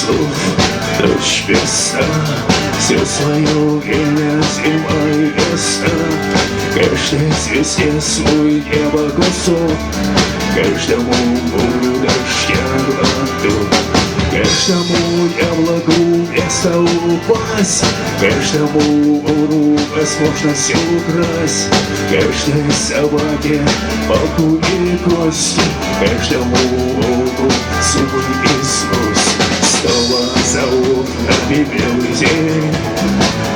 слов, дождь без сна, все свое время зима и весна. Каждой звезде свой небо кусок, каждому бурю дождя глоток, каждому яблоку место упасть, каждому уру возможность украсть, каждой собаке палку и кости, каждому волку зубы и злость. Снова зовут на белый день,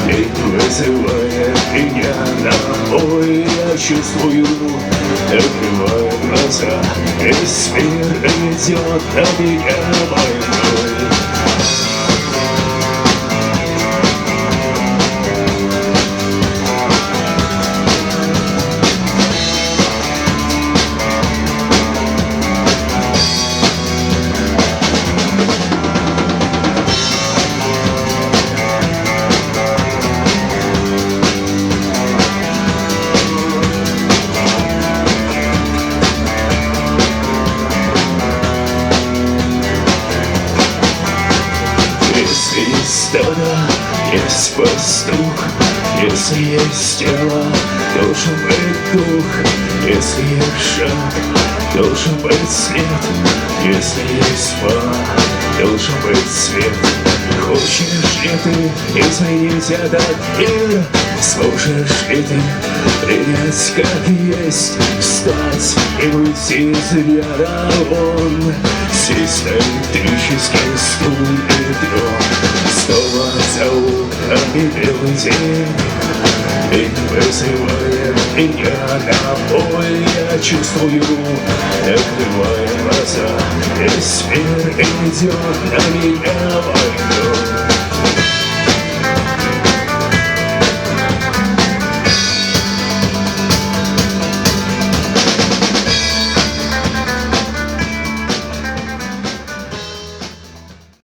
день вызывает меня на бой. Я чувствую, открываю глаза, весь мир идет на меня войной. Если стадо, есть пастух, если есть тело, должен быть дух, если есть шаг, должен быть след, если есть тьма, должен быть свет. Хочешь ли ты изменить этот мир? Сможешь ли ты принять как есть, встать и выйти из ряда вон? Сесть на электрический стул и трон. Снова зовут белый день, день вызывает меня на бой. Я чувствую, открывая глаза, весь мир идет на меня войной.